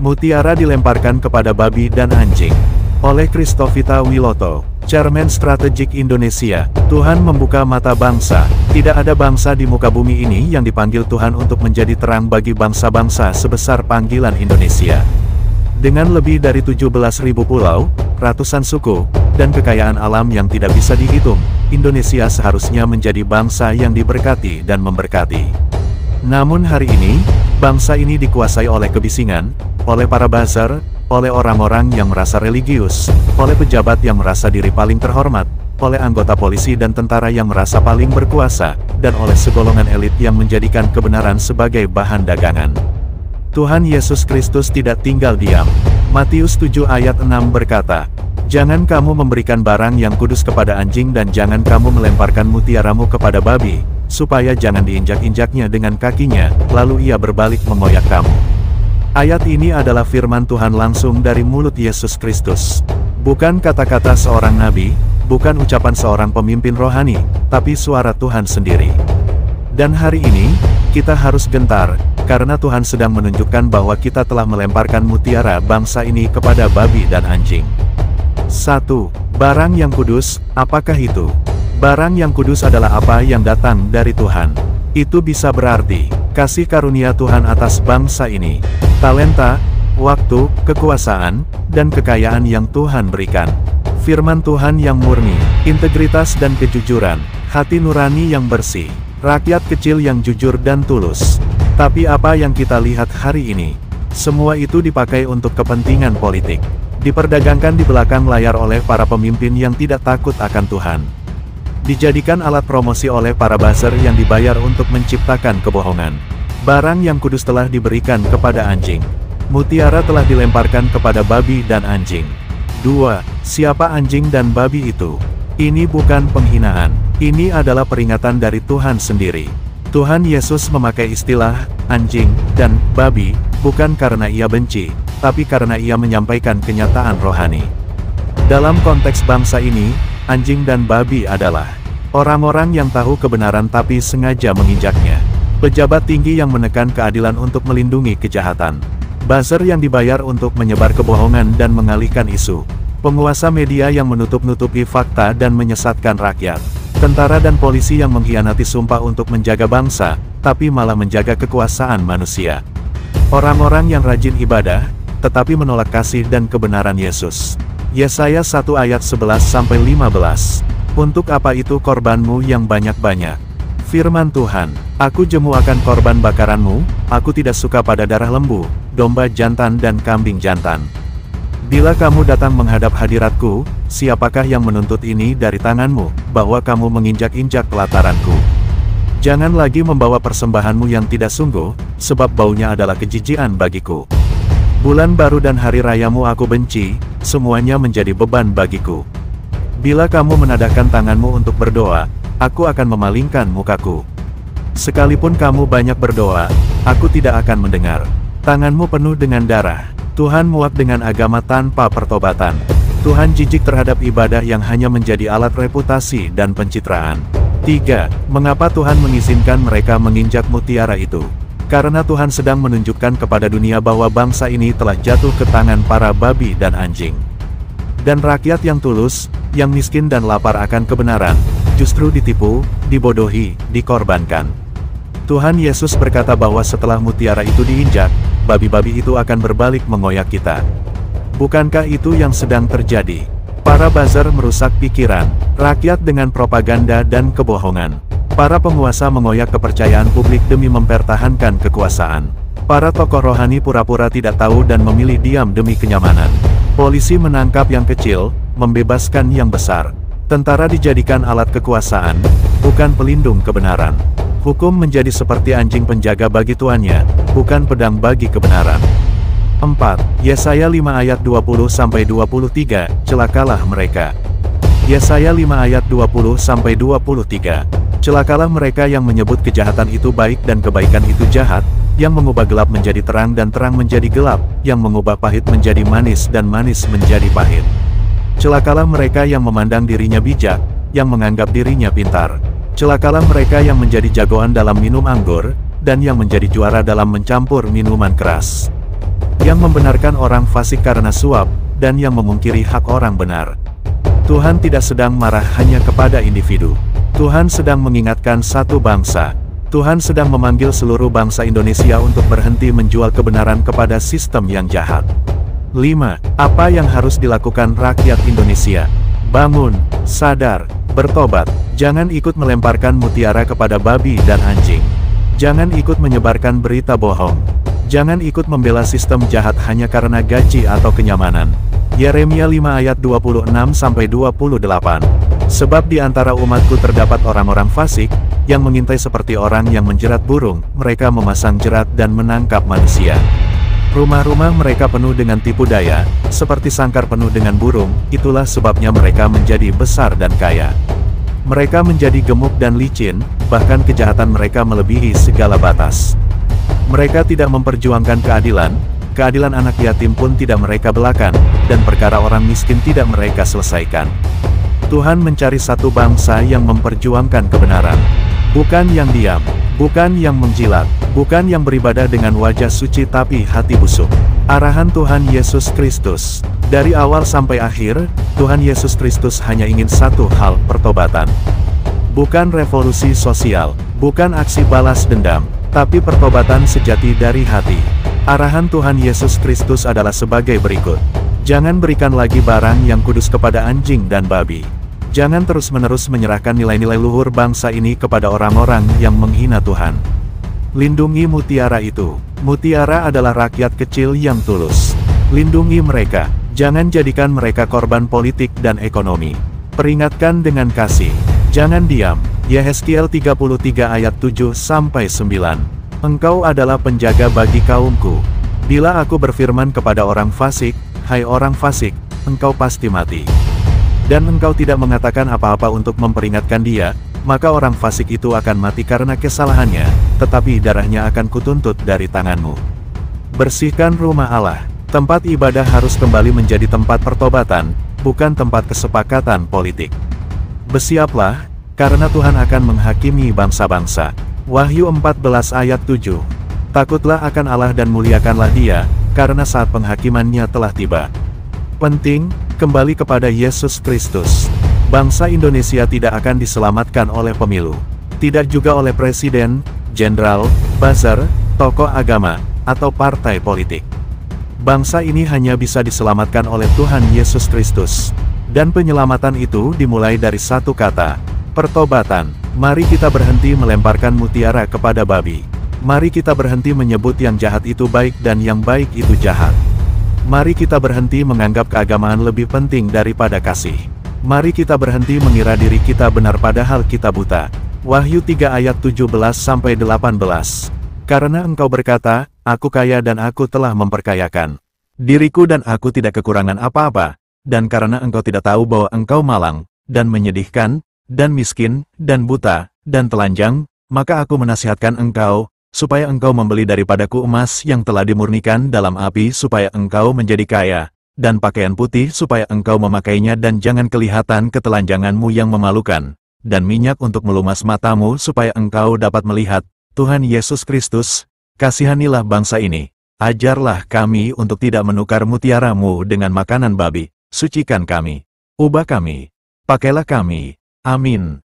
Mutiara dilemparkan kepada babi dan anjing. Oleh Christovita Wiloto, Chairman Strategik Indonesia. Tuhan membuka mata bangsa. Tidak ada bangsa di muka bumi ini yang dipanggil Tuhan untuk menjadi terang bagi bangsa-bangsa sebesar panggilan Indonesia. Dengan lebih dari 17.000 pulau, ratusan suku, dan kekayaan alam yang tidak bisa dihitung, Indonesia seharusnya menjadi bangsa yang diberkati dan memberkati. Namun hari ini, bangsa ini dikuasai oleh kebisingan, oleh para buzzer, oleh orang-orang yang merasa religius, oleh pejabat yang merasa diri paling terhormat, oleh anggota polisi dan tentara yang merasa paling berkuasa, dan oleh segolongan elit yang menjadikan kebenaran sebagai bahan dagangan. Tuhan Yesus Kristus tidak tinggal diam. Matius 7 ayat 6 berkata, "Jangan kamu memberikan barang yang kudus kepada anjing dan jangan kamu melemparkan mutiaramu kepada babi, supaya jangan diinjak-injaknya dengan kakinya, lalu ia berbalik mengoyak kamu." Ayat ini adalah firman Tuhan langsung dari mulut Yesus Kristus. Bukan kata-kata seorang nabi, bukan ucapan seorang pemimpin rohani, tapi suara Tuhan sendiri. Dan hari ini, kita harus gentar, karena Tuhan sedang menunjukkan bahwa kita telah melemparkan mutiara bangsa ini kepada babi dan anjing. 1. Barang yang kudus, apakah itu? Barang yang kudus adalah apa yang datang dari Tuhan. Itu bisa berarti, kasih karunia Tuhan atas bangsa ini, talenta, waktu, kekuasaan, dan kekayaan yang Tuhan berikan. Firman Tuhan yang murni, integritas dan kejujuran, hati nurani yang bersih, rakyat kecil yang jujur dan tulus. Tapi apa yang kita lihat hari ini? Semua itu dipakai untuk kepentingan politik. Diperdagangkan di belakang layar oleh para pemimpin yang tidak takut akan Tuhan. Dijadikan alat promosi oleh para buzzer yang dibayar untuk menciptakan kebohongan. Barang yang kudus telah diberikan kepada anjing. Mutiara telah dilemparkan kepada babi dan anjing. 2. Siapa anjing dan babi itu? Ini bukan penghinaan. Ini adalah peringatan dari Tuhan sendiri. Tuhan Yesus memakai istilah anjing dan babi, bukan karena ia benci, tapi karena ia menyampaikan kenyataan rohani. Dalam konteks bangsa ini, anjing dan babi adalah orang-orang yang tahu kebenaran tapi sengaja menginjaknya. Pejabat tinggi yang menekan keadilan untuk melindungi kejahatan. Buzzer yang dibayar untuk menyebar kebohongan dan mengalihkan isu. Penguasa media yang menutup-nutupi fakta dan menyesatkan rakyat. Tentara dan polisi yang mengkhianati sumpah untuk menjaga bangsa, tapi malah menjaga kekuasaan manusia. Orang-orang yang rajin ibadah, tetapi menolak kasih dan kebenaran Yesus. Yesaya 1 ayat 11-15. Untuk apa itu korbanmu yang banyak-banyak? Firman Tuhan, aku jemu akan korban bakaranmu, aku tidak suka pada darah lembu, domba jantan dan kambing jantan. Bila kamu datang menghadap hadiratku, siapakah yang menuntut ini dari tanganmu, bahwa kamu menginjak-injak pelataranku? Jangan lagi membawa persembahanmu yang tidak sungguh, sebab baunya adalah kejijian bagiku. Bulan baru dan hari rayamu aku benci, semuanya menjadi beban bagiku. Bila kamu menadahkan tanganmu untuk berdoa, aku akan memalingkan mukaku. Sekalipun kamu banyak berdoa, aku tidak akan mendengar. Tanganmu penuh dengan darah. Tuhan muak dengan agama tanpa pertobatan. Tuhan jijik terhadap ibadah yang hanya menjadi alat reputasi dan pencitraan. 3. Mengapa Tuhan mengizinkan mereka menginjak mutiara itu? Karena Tuhan sedang menunjukkan kepada dunia bahwa bangsa ini telah jatuh ke tangan para babi dan anjing. Dan rakyat yang tulus, yang miskin dan lapar akan kebenaran, justru ditipu, dibodohi, dikorbankan. Tuhan Yesus berkata bahwa setelah mutiara itu diinjak, babi-babi itu akan berbalik mengoyak kita. Bukankah itu yang sedang terjadi? Para buzzer merusak pikiran rakyat dengan propaganda dan kebohongan. Para penguasa mengoyak kepercayaan publik demi mempertahankan kekuasaan. Para tokoh rohani pura-pura tidak tahu dan memilih diam demi kenyamanan. Polisi menangkap yang kecil, membebaskan yang besar. Tentara dijadikan alat kekuasaan, bukan pelindung kebenaran. Hukum menjadi seperti anjing penjaga bagi tuannya, bukan pedang bagi kebenaran. 4. Yesaya 5 ayat 20-23, celakalah mereka. Yesaya 5 ayat 20-23. Celakalah mereka yang menyebut kejahatan itu baik dan kebaikan itu jahat, yang mengubah gelap menjadi terang dan terang menjadi gelap, yang mengubah pahit menjadi manis dan manis menjadi pahit. Celakalah mereka yang memandang dirinya bijak, yang menganggap dirinya pintar. Celakalah mereka yang menjadi jagoan dalam minum anggur, dan yang menjadi juara dalam mencampur minuman keras. yang membenarkan orang fasik karena suap, dan yang memungkiri hak orang benar. Tuhan tidak sedang marah hanya kepada individu. Tuhan sedang mengingatkan satu bangsa. Tuhan sedang memanggil seluruh bangsa Indonesia untuk berhenti menjual kebenaran kepada sistem yang jahat. 5. Apa yang harus dilakukan rakyat Indonesia? Bangun, sadar, bertobat. Jangan ikut melemparkan mutiara kepada babi dan anjing. Jangan ikut menyebarkan berita bohong. Jangan ikut membela sistem jahat hanya karena gaji atau kenyamanan. Yeremia 5 ayat 26-28. Sebab di antara umatku terdapat orang-orang fasik, yang mengintai seperti orang yang menjerat burung, mereka memasang jerat dan menangkap manusia. Rumah-rumah mereka penuh dengan tipu daya, seperti sangkar penuh dengan burung, itulah sebabnya mereka menjadi besar dan kaya. Mereka menjadi gemuk dan licin, bahkan kejahatan mereka melebihi segala batas. Mereka tidak memperjuangkan keadilan, keadilan anak yatim pun tidak mereka belakan, dan perkara orang miskin tidak mereka selesaikan. Tuhan mencari satu bangsa yang memperjuangkan kebenaran. Bukan yang diam, bukan yang menjilat, bukan yang beribadah dengan wajah suci tapi hati busuk. Arahan Tuhan Yesus Kristus. Dari awal sampai akhir, Tuhan Yesus Kristus hanya ingin satu hal, pertobatan. Bukan revolusi sosial, bukan aksi balas dendam, tapi pertobatan sejati dari hati. Arahan Tuhan Yesus Kristus adalah sebagai berikut. Jangan berikan lagi barang yang kudus kepada anjing dan babi. Jangan terus-menerus menyerahkan nilai-nilai luhur bangsa ini kepada orang-orang yang menghina Tuhan. Lindungi mutiara itu. Mutiara adalah rakyat kecil yang tulus. Lindungi mereka. Jangan jadikan mereka korban politik dan ekonomi. Peringatkan dengan kasih. Jangan diam. Yehezkiel 33 ayat 7-9. Engkau adalah penjaga bagi kaumku. Bila aku berfirman kepada orang fasik, hai orang fasik, engkau pasti mati. Dan engkau tidak mengatakan apa-apa untuk memperingatkan dia, maka orang fasik itu akan mati karena kesalahannya, tetapi darahnya akan kutuntut dari tanganmu. Bersihkan rumah Allah. Tempat ibadah harus kembali menjadi tempat pertobatan, bukan tempat kesepakatan politik. Bersiaplah, karena Tuhan akan menghakimi bangsa-bangsa. Wahyu 14 ayat 7. Takutlah akan Allah dan muliakanlah Dia, karena saat penghakimannya telah tiba. Penting, kembali kepada Yesus Kristus. Bangsa Indonesia tidak akan diselamatkan oleh pemilu. Tidak juga oleh presiden, jenderal, buzzer, tokoh agama, atau partai politik. Bangsa ini hanya bisa diselamatkan oleh Tuhan Yesus Kristus. Dan penyelamatan itu dimulai dari satu kata, pertobatan. Mari kita berhenti melemparkan mutiara kepada babi. Mari kita berhenti menyebut yang jahat itu baik dan yang baik itu jahat. Mari kita berhenti menganggap keagamaan lebih penting daripada kasih. Mari kita berhenti mengira diri kita benar padahal kita buta. Wahyu 3 ayat 17-18. Karena engkau berkata, aku kaya dan aku telah memperkayakan diriku dan aku tidak kekurangan apa-apa. Dan karena engkau tidak tahu bahwa engkau malang, dan menyedihkan, dan miskin, dan buta, dan telanjang, maka aku menasihatkan engkau, supaya engkau membeli daripadaku emas yang telah dimurnikan dalam api supaya engkau menjadi kaya, dan pakaian putih supaya engkau memakainya dan jangan kelihatan ketelanjanganmu yang memalukan, dan minyak untuk melumas matamu supaya engkau dapat melihat. Tuhan Yesus Kristus, kasihanilah bangsa ini. Ajarlah kami untuk tidak menukar mutiaramu dengan makanan babi. Sucikan kami. Ubah kami. Pakailah kami. Amin.